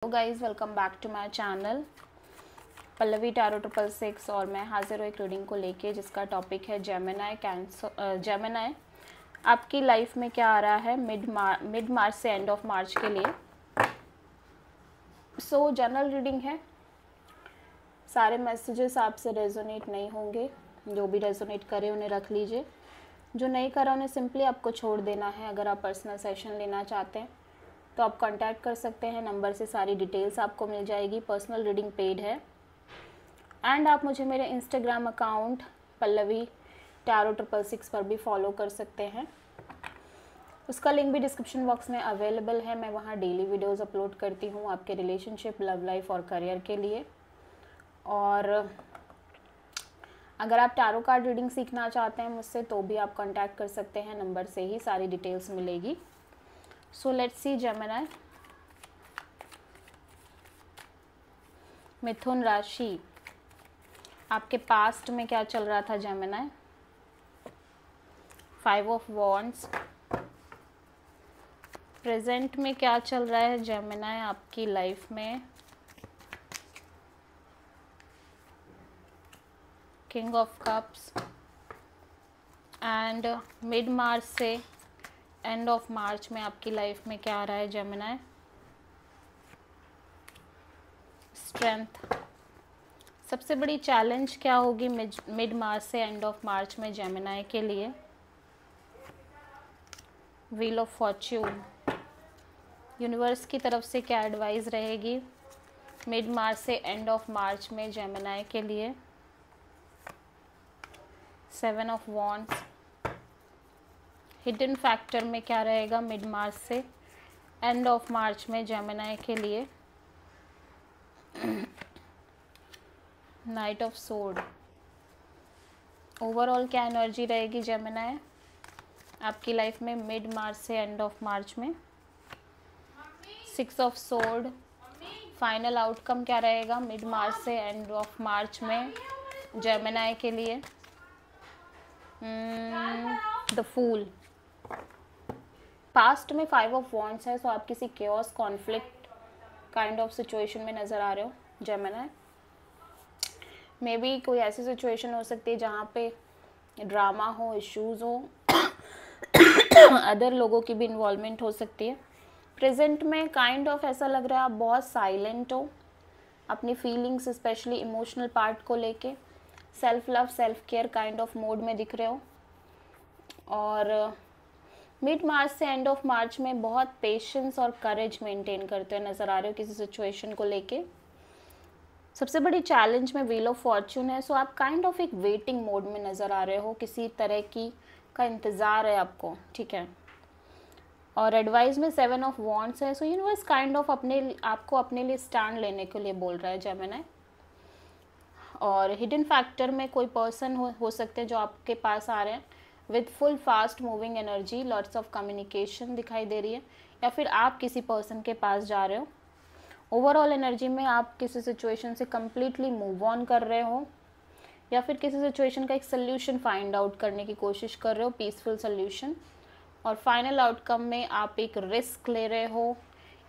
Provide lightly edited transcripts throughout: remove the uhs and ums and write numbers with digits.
Hello guys, welcome back to my channel Pallavi tarot 666 और मैं हाजिर हूँ एक रीडिंग को लेके जिसका टॉपिक है जेमिनी जेमिनी आपकी लाइफ में क्या आ रहा है मिड मार्च से एंड ऑफ मार्च के लिए। सो जनरल रीडिंग है, सारे मैसेजेस आपसे रेजोनेट नहीं होंगे। जो भी रेजोनेट करे उन्हें रख लीजिए, जो नहीं करा उन्हें सिंपली आपको छोड़ देना है। अगर आप पर्सनल सेशन लेना चाहते हैं तो आप कांटेक्ट कर सकते हैं, नंबर से सारी डिटेल्स आपको मिल जाएगी। पर्सनल रीडिंग पेड है एंड आप मुझे मेरे इंस्टाग्राम अकाउंट पल्लवी टैरो 666 पर भी फॉलो कर सकते हैं। उसका लिंक भी डिस्क्रिप्शन बॉक्स में अवेलेबल है। मैं वहाँ डेली वीडियोस अपलोड करती हूँ आपके रिलेशनशिप, लव लाइफ और करियर के लिए। और अगर आप टैरो कार्ड रीडिंग सीखना चाहते हैं मुझसे तो भी आप कांटेक्ट कर सकते हैं, नंबर से ही सारी डिटेल्स मिलेगी। So let's see Gemini. मिथुन राशि, आपके पास्ट में क्या चल रहा था जेमिनी? 5 of wands. प्रेजेंट में क्या चल रहा है जेमिनी आपकी लाइफ में? King of cups. And mid मार्च से एंड ऑफ मार्च में आपकी लाइफ में क्या आ रहा है जेमिनी? स्ट्रेंथ। सबसे बड़ी चैलेंज क्या होगी मिड मार्च से एंड ऑफ मार्च में जेमिनी के लिए? Wheel of Fortune. यूनिवर्स की तरफ से क्या एडवाइस रहेगी मिड मार्च से एंड ऑफ मार्च में जेमिनी के लिए? 7 ऑफ वॉन्ड्स। हिडन फैक्टर में क्या रहेगा मिड मार्च से एंड ऑफ मार्च में जेमिनी के लिए? Night of sword. ओवरऑल क्या एनर्जी रहेगी जेमिनी आपकी लाइफ में मिड मार्च से एंड ऑफ मार्च में? 6 ऑफ सोर्ड। फाइनल आउटकम क्या रहेगा मिड मार्च से एंड ऑफ मार्च में जेमिनी के लिए? The fool. पास्ट में 5 ऑफ वॉन्ड्स है, सो आप किसी chaos conflict kind of situation में नज़र आ रहे हो जेमिनी। मे बी कोई ऐसी सिचुएशन हो सकती है जहाँ पे ड्रामा हो, इश्यूज़ हो, अदर लोगों की भी इन्वॉल्वमेंट हो सकती है। प्रेजेंट में काइंड ऑफ ऐसा लग रहा है आप बहुत साइलेंट हो अपनी फीलिंग्स, स्पेशली इमोशनल पार्ट को लेके। Self love, self care kind of mode में दिख रहे हो। और मिड मार्च से एंड ऑफ मार्च में बहुत पेशेंस और करेज मेंटेन करते हुए नज़र आ रहे हो किसी सिचुएशन को लेके। सबसे बड़ी चैलेंज में व्हील ऑफ फॉर्च्यून है, सो आप काइंड ऑफ एक वेटिंग मोड में नज़र आ रहे हो, किसी तरह की का इंतज़ार है आपको, ठीक है। और एडवाइस में 7 ऑफ वॉन्ड्स है, सो यूनिवर्स काइंड ऑफ आपको अपने लिए स्टैंड लेने के लिए बोल रहा है जेमिनी। और हिडन फैक्टर में कोई पर्सन हो सकते हैं जो आपके पास आ रहे हैं with full fast moving energy, lots of communication दिखाई दे रही है, या फिर आप किसी पर्सन के पास जा रहे हो। ओवरऑल एनर्जी में आप किसी सिचुएशन से कम्प्लीटली मूव ऑन कर रहे हो, या फिर किसी सिचुएशन का एक सोल्यूशन फाइंड आउट करने की कोशिश कर रहे हो, पीसफुल सोल्यूशन। और फाइनल आउटकम में आप एक रिस्क ले रहे हो,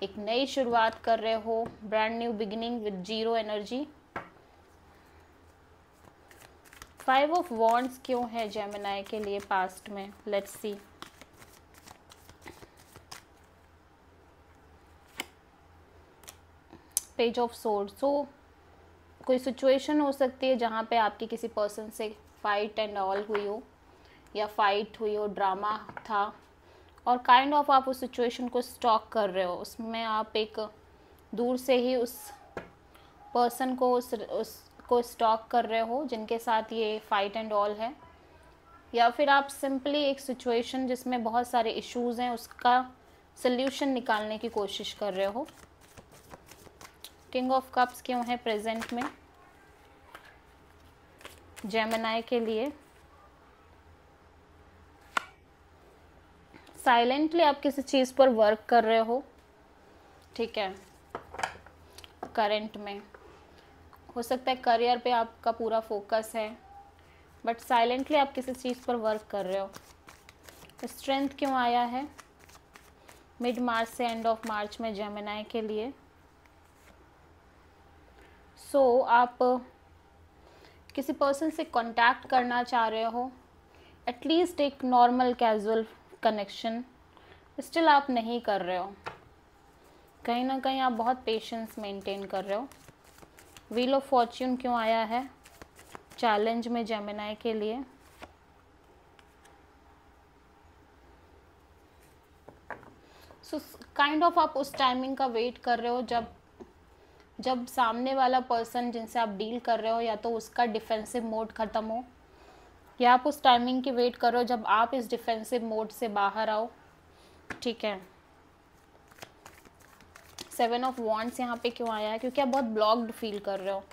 एक नई शुरुआत कर रहे हो, brand new beginning with zero energy. 5 of wands क्यों है जेमिनी के लिए पास्ट में? Let's see. Page of sword. So कोई सिचुएशन हो सकती है जहाँ पे आपकी किसी पर्सन से फाइट एंड ऑल हुई हो, या फाइट हुई हो, ड्रामा था, और काइंड ऑफ आप उस सिचुएशन को स्टॉक कर रहे हो। उसमें आप एक दूर से ही उस पर्सन को उसको स्टॉक कर रहे हो जिनके साथ ये फाइट एंड ऑल है, या फिर आप सिंपली एक सिचुएशन जिसमें बहुत सारे इश्यूज़ हैं उसका सल्यूशन निकालने की कोशिश कर रहे हो। किंग ऑफ कप्स क्यों है प्रेजेंट में जेमिनी के लिए? साइलेंटली आप किसी चीज़ पर वर्क कर रहे हो, ठीक है। करंट में हो सकता है करियर पे आपका पूरा फोकस है, बट साइलेंटली आप किसी चीज़ पर वर्क कर रहे हो। स्ट्रेंथ क्यों आया है मिड मार्च से एंड ऑफ मार्च में जेमिनी के लिए? आप किसी पर्सन से कांटेक्ट करना चाह रहे हो, एटलीस्ट एक नॉर्मल कैजुअल कनेक्शन स्टिल आप नहीं कर रहे हो। कहीं ना कहीं आप बहुत पेशेंस मेंटेन कर रहे हो। व्हील ऑफ फॉर्च्यून क्यों आया है चैलेंज में जेमिनी के लिए? काइंड ऑफ आप उस टाइमिंग का वेट कर रहे हो जब सामने वाला पर्सन जिनसे आप डील कर रहे हो या तो उसका डिफेंसिव मोड ख़त्म हो, या आप उस टाइमिंग की वेट कर रहे हो जब आप इस डिफेंसिव मोड से बाहर आओ। ठीक है, 7 ऑफ वॉन्ड्स यहाँ पे क्यों आया है? क्योंकि आप बहुत ब्लॉक्ड फील कर रहे हो।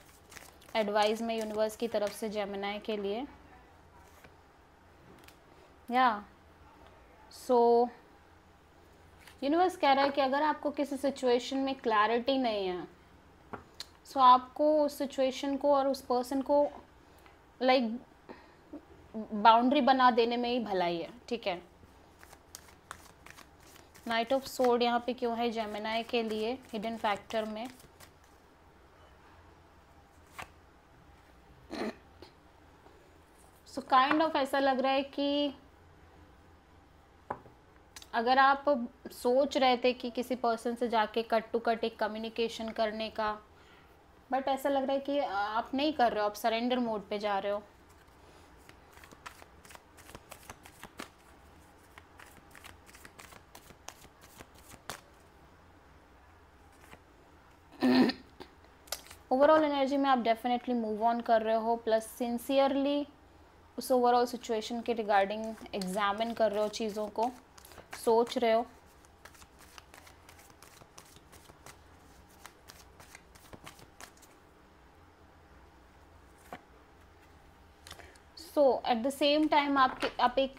एडवाइस में यूनिवर्स की तरफ से जेमिनी के लिए, या यूनिवर्स कह रहा है कि अगर आपको किसी सिचुएशन में क्लैरिटी नहीं है, आपको उस सिचुएशन को और उस पर्सन को बाउंड्री बना देने में ही भलाई है। ठीक है, नाइट ऑफ सोर्ड यहाँ पे क्यों है जेमिनी के लिए हिडन फैक्टर में? काइंड ऑफ ऐसा लग रहा है कि अगर आप सोच रहे थे कि किसी पर्सन से जाके कट टू कट एक कम्युनिकेशन करने का, बट ऐसा लग रहा है कि आप नहीं कर रहे हो, आप सरेंडर मोड पे जा रहे हो। ओवरऑल एनर्जी में आप डेफिनेटली मूव ऑन कर रहे हो, प्लस सिंसियरली उस ओवरऑल सिचुएशन के रिगार्डिंग एग्जामिन कर रहे हो, चीज़ों को सोच रहे हो। एट द सेम टाइम आप एक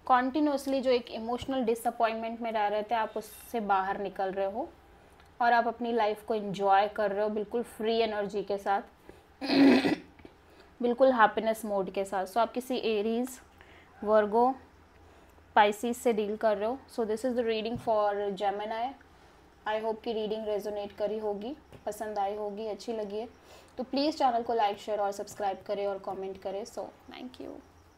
कॉन्टिन्यूसली जो एक इमोशनल डिसअपॉइंटमेंट में रह रहे थे, आप उससे बाहर निकल रहे हो और आप अपनी लाइफ को एंजॉय कर रहे हो बिल्कुल फ्री एनर्जी के साथ, बिल्कुल हैप्पीनेस मोड के साथ। आप किसी एरीज, वर्गो, पाइसिस से डील कर रहे हो। This is the reading for Gemini. I hope कि रीडिंग रेजोनेट करी होगी, पसंद आई होगी, अच्छी लगी है तो प्लीज़ चैनल को लाइक, शेयर और सब्सक्राइब करें और कमेंट करें। Thank you.